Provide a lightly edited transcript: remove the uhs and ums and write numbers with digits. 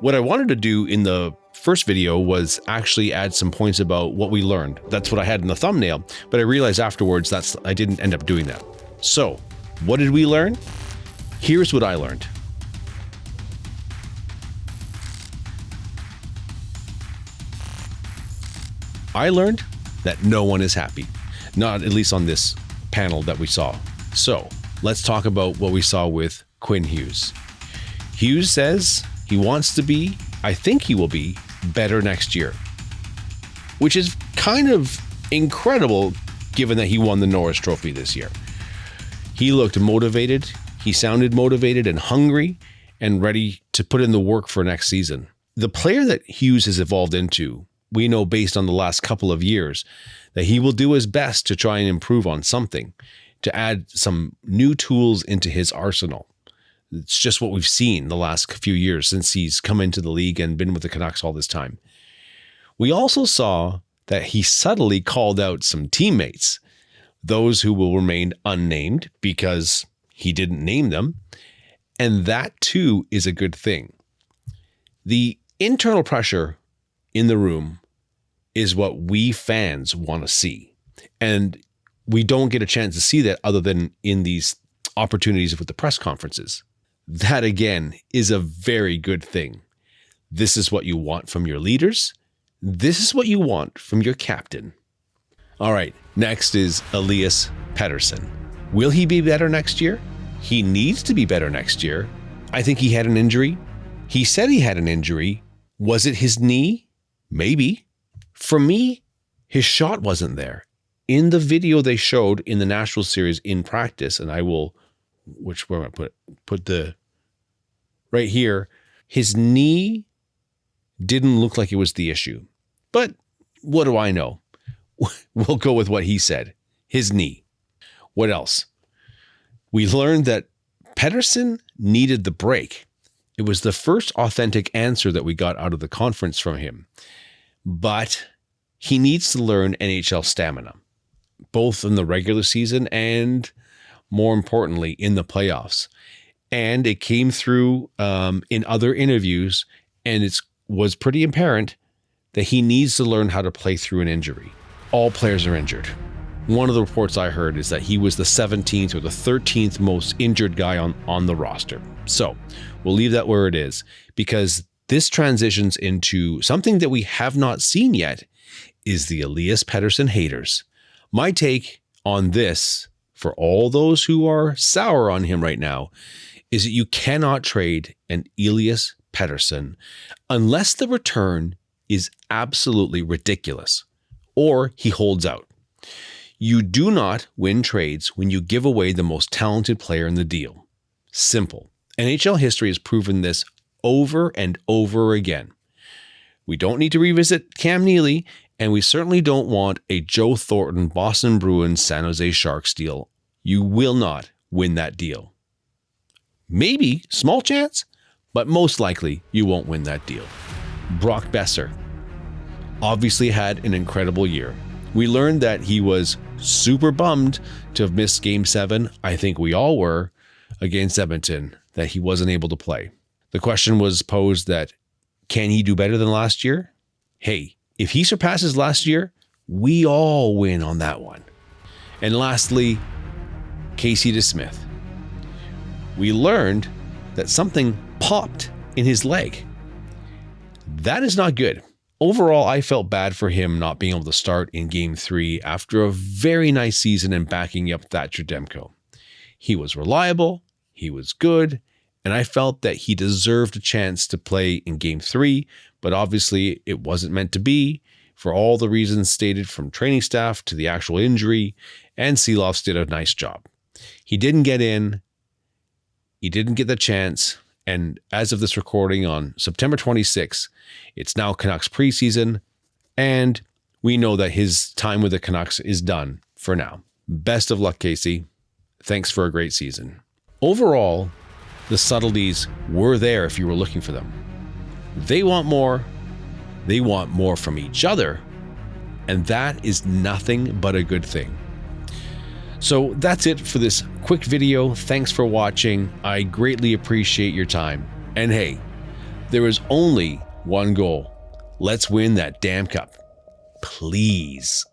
What I wanted to do in the first video was actually add some points about what we learned. That's what I had in the thumbnail, but I realized afterwards I didn't end up doing that. So, what did we learn? Here's what I learned. I learned that no one is happy, not at least on this panel that we saw. So let's talk about what we saw with Quinn Hughes. Hughes says he wants to be, I think he will be, better next year, which is kind of incredible given that he won the Norris Trophy this year. He looked motivated, he sounded motivated and hungry and ready to put in the work for next season. The player that Hughes has evolved into, we know based on the last couple of years that he will do his best to try and improve on something, to add some new tools into his arsenal. It's just what we've seen the last few years since he's come into the league and been with the Canucks all this time. We also saw that he subtly called out some teammates, those who will remain unnamed because he didn't name them, and that too is a good thing. The internal pressure in the room is what we fans want to see, and we don't get a chance to see that other than in these opportunities with the press conferences. That again is a very good thing. This is what you want from your leaders. This is what you want from your captain. All right, next is Elias Pettersson. Will he be better next year? He needs to be better next year. I think he had an injury. He said he had an injury. Was it his knee? Maybe. For me, his shot wasn't there. In the video they showed in the National Series in practice, and I will, where am I put the, right here, his knee didn't look like it was the issue. But what do I know? We'll go with what he said. His knee. What else? We learned that Pettersson needed the break. It was the first authentic answer that we got out of the conference from him. But he needs to learn NHL stamina, both in the regular season and, more importantly, in the playoffs. And it came through in other interviews, and it was pretty apparent that he needs to learn how to play through an injury. All players are injured. One of the reports I heard is that he was the 17th or the 13th most injured guy on the roster. So we'll leave that where it is, because this transitions into something that we have not seen yet, is the Elias Pettersson haters. My take on this, for all those who are sour on him right now, is that you cannot trade an Elias Pettersson unless the return is absolutely ridiculous or he holds out. You do not win trades when you give away the most talented player in the deal. Simple. NHL history has proven this over and over again. We don't need to revisit Cam Neely, and we certainly don't want a Joe Thornton, Boston Bruins, San Jose Sharks deal. You will not win that deal. Maybe, small chance, but most likely you won't win that deal. Brock Besser obviously had an incredible year. We learned that he was super bummed to have missed Game 7. I think we all were, against Edmonton, that he wasn't able to play. The question was posed that, can he do better than last year? Hey, if he surpasses last year, we all win on that one. And lastly, Casey DeSmith. We learned that something popped in his leg. That is not good. Overall, I felt bad for him not being able to start in Game 3 after a very nice season and backing up Thatcher Demko. He was reliable, he was good, and I felt that he deserved a chance to play in Game 3, but obviously it wasn't meant to be for all the reasons stated, from training staff to the actual injury, and Seeloffs did a nice job. He didn't get in, he didn't get the chance, and as of this recording on September 26th, it's now Canucks preseason, and we know that his time with the Canucks is done for now. Best of luck, Casey. Thanks for a great season. Overall, the subtleties were there if you were looking for them. They want more. They want more from each other, and that is nothing but a good thing. So that's it for this quick video. Thanks for watching. I greatly appreciate your time. And hey, There is only one goal. Let's win that damn cup. Please.